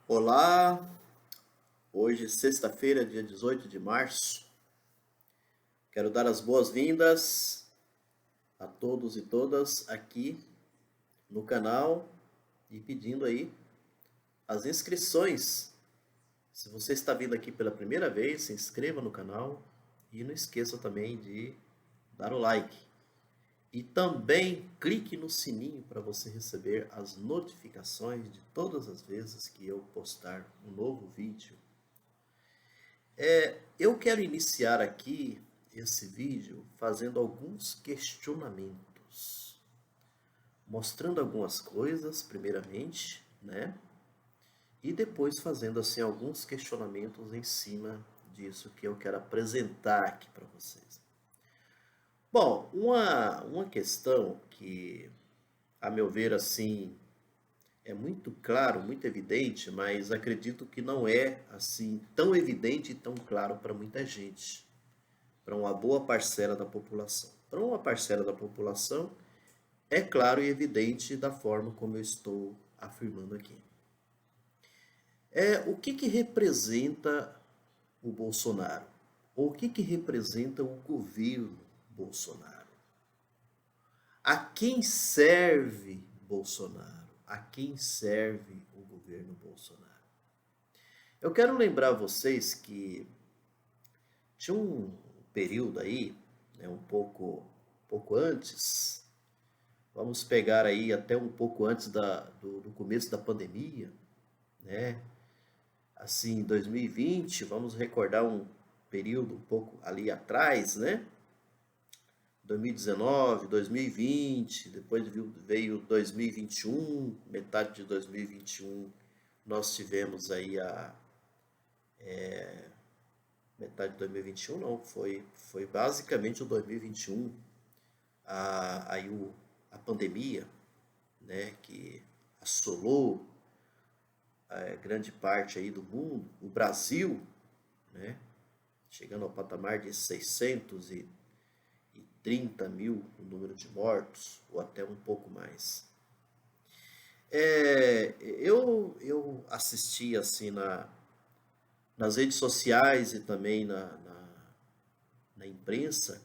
Olá, hoje sexta-feira, dia 18 de março. Quero dar as boas-vindas a todos e todas aqui no canal e pedindo aí as inscrições. Se você está vindo aqui pela primeira vez, se inscreva no canal e não esqueça também de dar o like. E também clique no sininho para você receber as notificações de todas as vezes que eu postar um novo vídeo. Eu quero iniciar aqui esse vídeo fazendo alguns questionamentos, mostrando algumas coisas, primeiramente, né? E depois fazendo assim alguns questionamentos em cima disso que eu quero apresentar aqui para vocês. Bom, uma questão que, a meu ver, assim, é muito claro, muito evidente, mas acredito que não é assim tão evidente e tão claro para muita gente, para uma boa parcela da população. Para uma parcela da população, é claro e evidente da forma como eu estou afirmando aqui. O que representa o Bolsonaro? Ou o que representa o governo Bolsonaro? A quem serve Bolsonaro? A quem serve o governo Bolsonaro? Eu quero lembrar vocês que tinha um período aí, né, um pouco antes, vamos pegar aí até um pouco antes do começo da pandemia, né? Assim, 2020, vamos recordar um período um pouco ali atrás, né? 2019, 2020, depois veio 2021, metade de 2021 nós tivemos aí metade de 2021 não, foi basicamente o 2021, a pandemia, né, que assolou grande parte aí do mundo, o Brasil, né, chegando ao patamar de 630 mil o número de mortos, ou até um pouco mais. Eu assisti assim nas redes sociais e também na imprensa,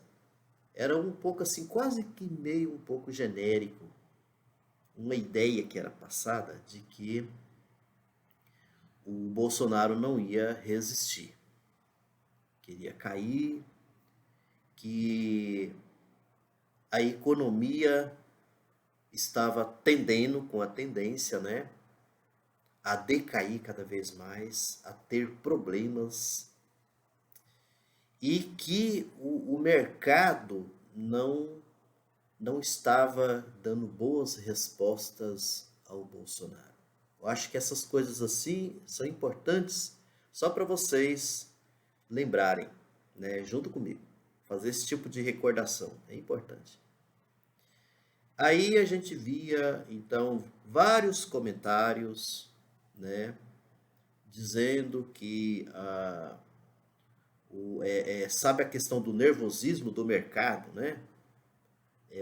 era um pouco assim, quase que meio um pouco genérico, uma ideia que era passada de que o Bolsonaro não ia resistir, queria cair, que a economia estava tendendo com a tendência, né, a decair cada vez mais, a ter problemas e que o mercado não estava dando boas respostas ao Bolsonaro. Eu acho que essas coisas assim são importantes só para vocês lembrarem, né, junto comigo. Fazer esse tipo de recordação é importante. Aí a gente via, então, vários comentários, né, dizendo que sabe a questão do nervosismo do mercado, né?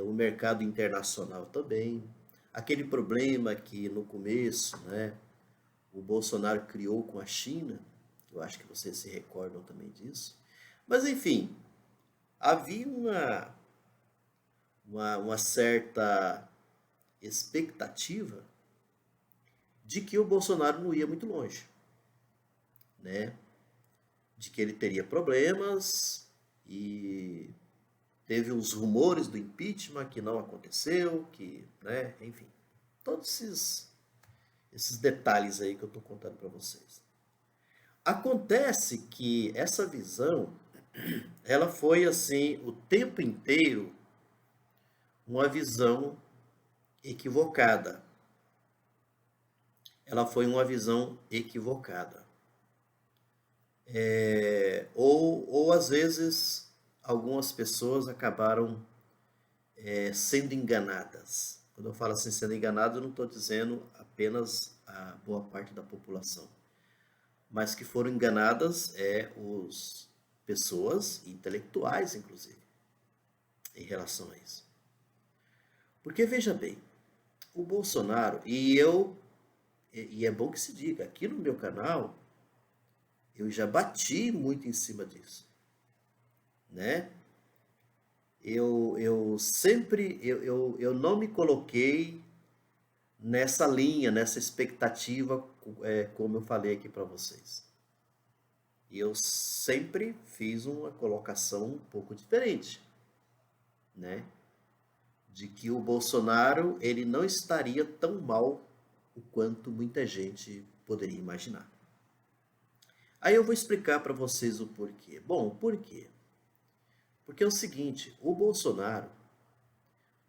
O mercado internacional também. Aquele problema que no começo, né, o Bolsonaro criou com a China, eu acho que vocês se recordam também disso. Mas enfim, havia uma certa expectativa de que o Bolsonaro não ia muito longe, né? De que ele teria problemas e teve os rumores do impeachment que não aconteceu, que, né, enfim, todos esses detalhes aí que eu estou contando para vocês. Acontece que essa visão, ela foi assim o tempo inteiro uma visão equivocada. Ela foi uma visão equivocada. Ou às vezes algumas pessoas acabaram sendo enganadas. Quando eu falo assim, sendo enganado, eu não estou dizendo apenas a boa parte da população, mas que foram enganadas os pessoas intelectuais, inclusive, em relação a isso. Porque veja bem, o Bolsonaro, e eu E é bom que se diga, aqui no meu canal, eu já bati muito em cima disso, né? Eu sempre, eu não me coloquei nessa linha, nessa expectativa, como eu falei aqui para vocês. E eu sempre fiz uma colocação um pouco diferente, né? De que o Bolsonaro ele não estaria tão mal o quanto muita gente poderia imaginar. Aí eu vou explicar para vocês o porquê. Bom, o porquê? Porque é o seguinte, o Bolsonaro,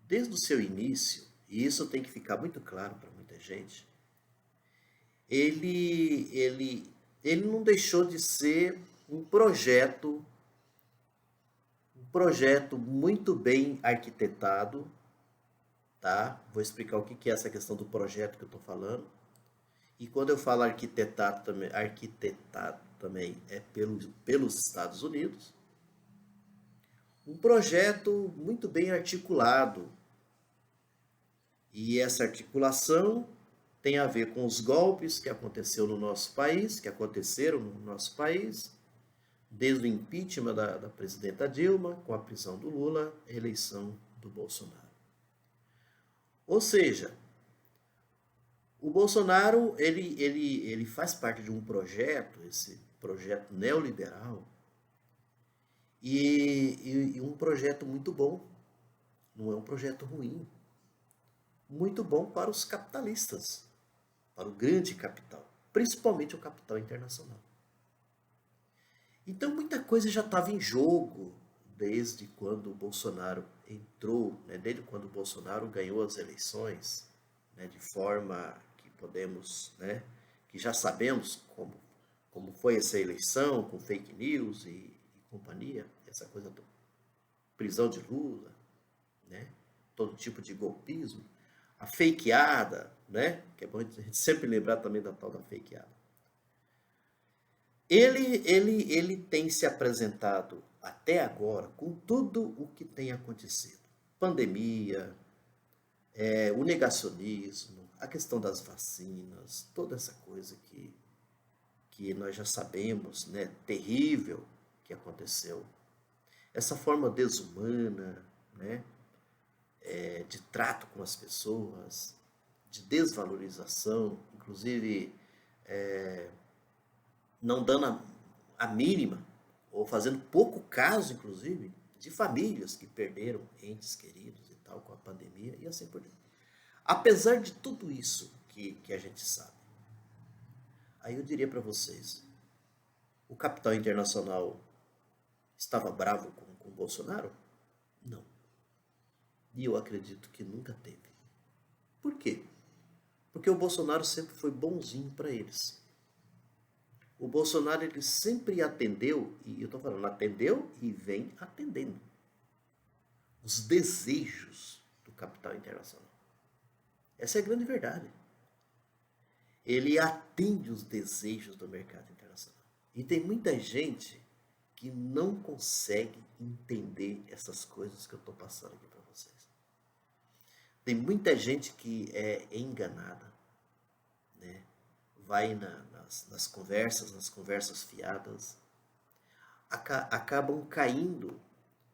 desde o seu início, e isso tem que ficar muito claro para muita gente, ele não deixou de ser um projeto muito bem arquitetado, tá? Vou explicar o que é essa questão do projeto que eu estou falando. E quando eu falo arquitetado também é pelos Estados Unidos. Um projeto muito bem articulado. E essa articulação tem a ver com os golpes que aconteceram no nosso país, desde o impeachment da presidenta Dilma, com a prisão do Lula, a eleição do Bolsonaro. Ou seja, o Bolsonaro ele faz parte de um projeto, esse projeto neoliberal, e um projeto muito bom, não é um projeto ruim, muito bom para os capitalistas, para o grande capital, principalmente o capital internacional. Então muita coisa já estava em jogo desde quando o Bolsonaro entrou, né, desde quando o Bolsonaro ganhou as eleições, né, de forma que podemos, né, que já sabemos como foi essa eleição, com fake news e companhia, essa coisa da prisão de Lula, né, todo tipo de golpismo, a fakeada, né, que é bom a gente sempre lembrar também da tal da fakeada. Ele tem se apresentado até agora com tudo o que tem acontecido. Pandemia, o negacionismo, a questão das vacinas, toda essa coisa que nós já sabemos, né, terrível que aconteceu. Essa forma desumana, né, de trato com as pessoas, de desvalorização, inclusive não dando a mínima, ou fazendo pouco caso, inclusive, de famílias que perderam entes queridos e tal com a pandemia e assim por diante. Apesar de tudo isso que a gente sabe, aí eu diria para vocês, o capital internacional estava bravo com o Bolsonaro? Não. E eu acredito que nunca teve. Por quê? Porque o Bolsonaro sempre foi bonzinho para eles. O Bolsonaro ele sempre atendeu, e eu estou falando, atendeu e vem atendendo os desejos do capital internacional. Essa é a grande verdade. Ele atende os desejos do mercado internacional. E tem muita gente que não consegue entender essas coisas que eu estou passando aqui para vocês. Tem muita gente que é enganada, né? Vai nas conversas fiadas, acabam caindo,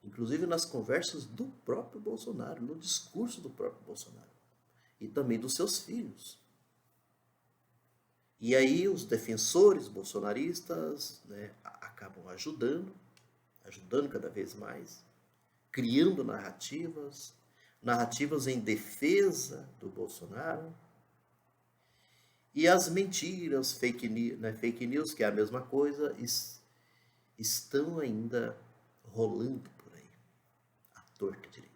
inclusive nas conversas do próprio Bolsonaro, no discurso do próprio Bolsonaro e também dos seus filhos. E aí os defensores bolsonaristas, né, acabam ajudando cada vez mais, criando narrativas em defesa do Bolsonaro. E as mentiras, fake news, que é a mesma coisa, estão ainda rolando por aí, à torta direita.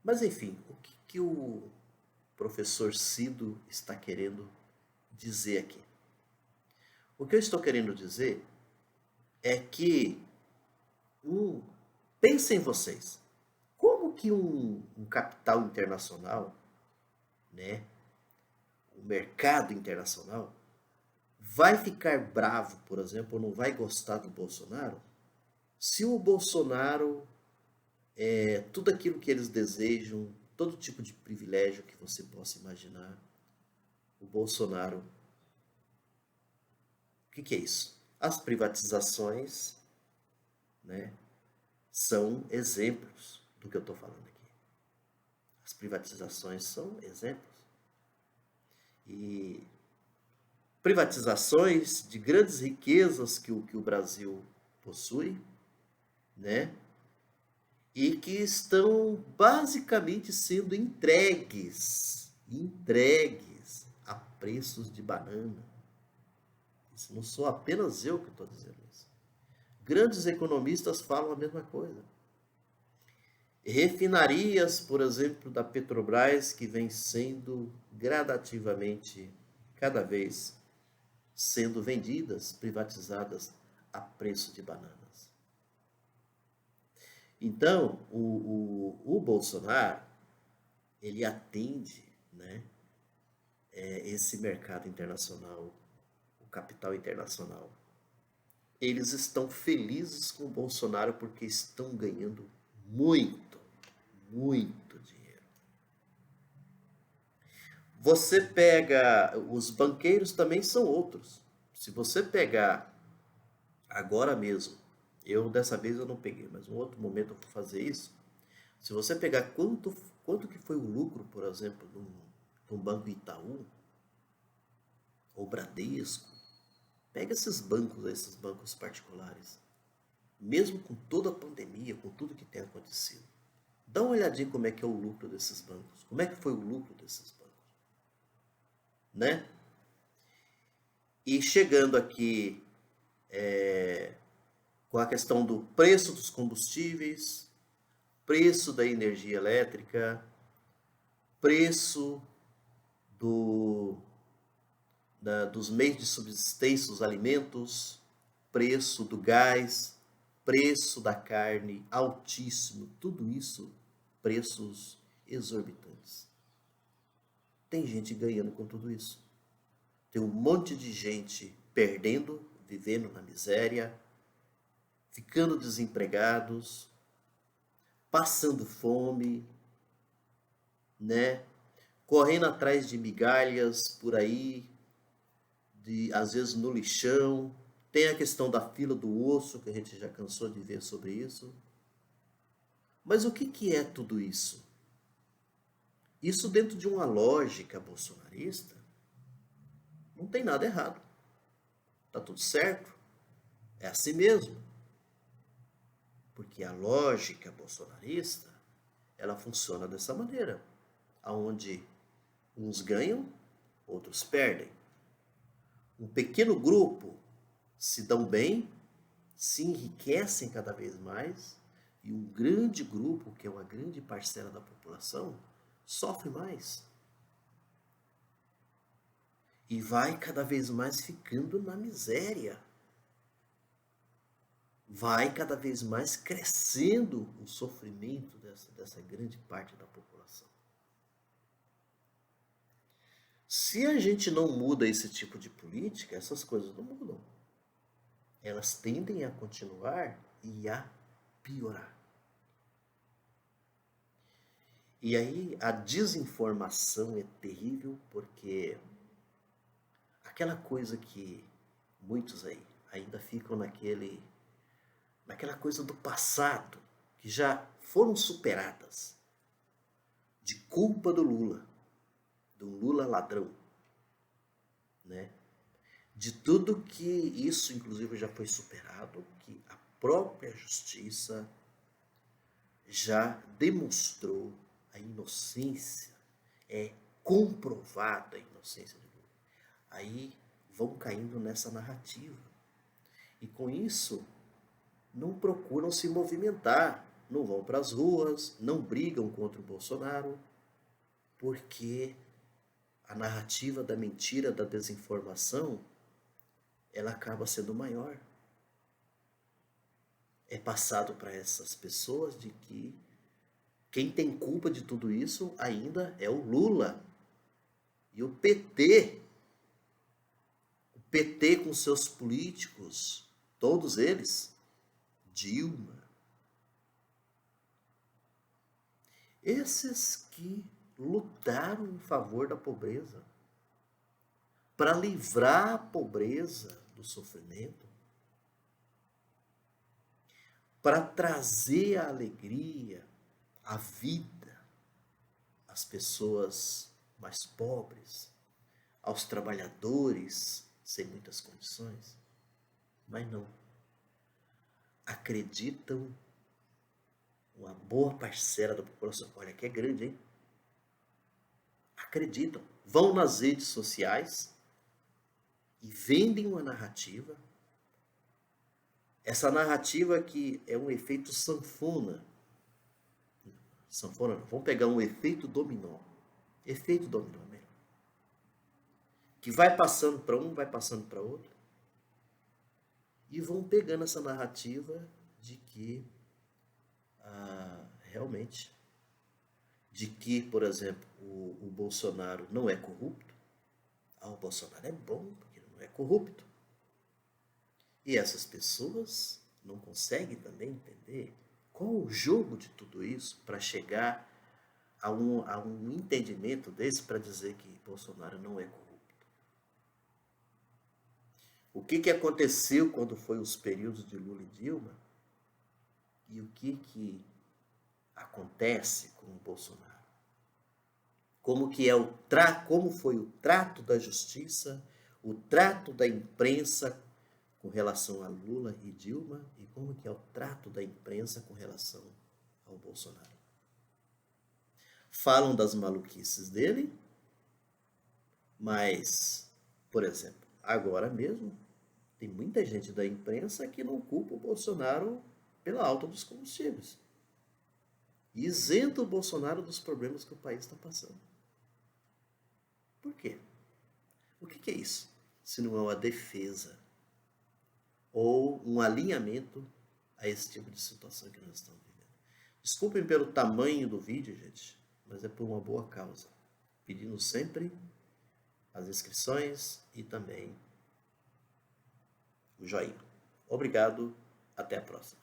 Mas enfim, o que o professor Cido está querendo dizer aqui? O que eu estou querendo dizer é que, pensem vocês, como que um capital internacional, né, o mercado internacional, vai ficar bravo, por exemplo, ou não vai gostar do Bolsonaro, se o Bolsonaro, tudo aquilo que eles desejam, todo tipo de privilégio que você possa imaginar, o Bolsonaro. O que é isso? As privatizações, né, são exemplos do que eu estou falando aqui. As privatizações são exemplos. E privatizações de grandes riquezas que o Brasil possui, né? E que estão basicamente sendo entregues a preços de banana. Isso não sou apenas eu que estou dizendo isso. Grandes economistas falam a mesma coisa. Refinarias, por exemplo, da Petrobras, que vem sendo gradativamente, cada vez, sendo vendidas, privatizadas a preço de bananas. Então, o Bolsonaro, ele atende, né, esse mercado internacional, o capital internacional. Eles estão felizes com o Bolsonaro porque estão ganhando muito, muito dinheiro. Você pega, os banqueiros também são outros. Se você pegar agora mesmo, dessa vez eu não peguei, mas em outro momento eu vou fazer isso. Se você pegar quanto que foi o lucro, por exemplo, de um Banco Itaú, ou Bradesco, pega esses bancos particulares, mesmo com toda a pandemia, com tudo que tem acontecido, dá uma olhadinha como é que é o lucro desses bancos, como é que foi o lucro desses bancos, né? E chegando aqui com a questão do preço dos combustíveis, preço da energia elétrica, preço dos meios de subsistência, dos alimentos, preço do gás, preço da carne altíssimo, tudo isso, preços exorbitantes. Tem gente ganhando com tudo isso. Tem um monte de gente perdendo, vivendo na miséria, ficando desempregados, passando fome, né? Correndo atrás de migalhas por aí, às vezes no lixão. Tem a questão da fila do osso, que a gente já cansou de ver sobre isso. Mas o que é tudo isso? Isso dentro de uma lógica bolsonarista, não tem nada errado. Tá tudo certo. É assim mesmo. Porque a lógica bolsonarista, ela funciona dessa maneira, aonde uns ganham, outros perdem. Um pequeno grupo se dão bem, se enriquecem cada vez mais, e um grande grupo, que é uma grande parcela da população, sofre mais. E vai cada vez mais ficando na miséria. Vai cada vez mais crescendo o sofrimento dessa grande parte da população. Se a gente não muda esse tipo de política, essas coisas não mudam. Elas tendem a continuar e a piorar. E aí a desinformação é terrível, porque aquela coisa que muitos aí ainda ficam naquela coisa do passado, que já foram superadas, de culpa do Lula ladrão, né? De tudo que isso, inclusive, já foi superado, que a própria justiça já demonstrou a inocência, é comprovada a inocência de Lula. Aí vão caindo nessa narrativa. E com isso, não procuram se movimentar, não vão para as ruas, não brigam contra o Bolsonaro, porque a narrativa da mentira, da desinformação, ela acaba sendo maior. É passado para essas pessoas de que quem tem culpa de tudo isso ainda é o Lula. E o PT com seus políticos, todos eles, Dilma, esses que lutaram em favor da pobreza, para livrar a pobreza do sofrimento, para trazer a alegria, a vida às pessoas mais pobres, aos trabalhadores sem muitas condições. Mas não. Acreditam uma boa parcela da população. Olha que é grande, hein? Acreditam. Vão nas redes sociais e vendem uma narrativa. Essa narrativa que é um efeito sanfona. Sanfona não. Vamos pegar um efeito dominó. Efeito dominó mesmo. Que vai passando para um, vai passando para outro. E vão pegando essa narrativa de que realmente, de que, por exemplo, o Bolsonaro não é corrupto. O Bolsonaro é bom porque ele não é corrupto. E essas pessoas não conseguem também entender qual o jogo de tudo isso para chegar a um entendimento desse para dizer que Bolsonaro não é corrupto. O que aconteceu quando foi os períodos de Lula e Dilma e o que acontece com o Bolsonaro? Como foi o trato da justiça, o trato da imprensa com relação a Lula e Dilma e como que é o trato da imprensa com relação ao Bolsonaro. Falam das maluquices dele, mas, por exemplo, agora mesmo, tem muita gente da imprensa que não culpa o Bolsonaro pela alta dos combustíveis. E isenta o Bolsonaro dos problemas que o país está passando. Por quê? O que é isso? Se não é uma defesa ou um alinhamento a esse tipo de situação que nós estamos vivendo. Desculpem pelo tamanho do vídeo, gente, mas é por uma boa causa. Pedindo sempre as inscrições e também o joinha. Obrigado, até a próxima.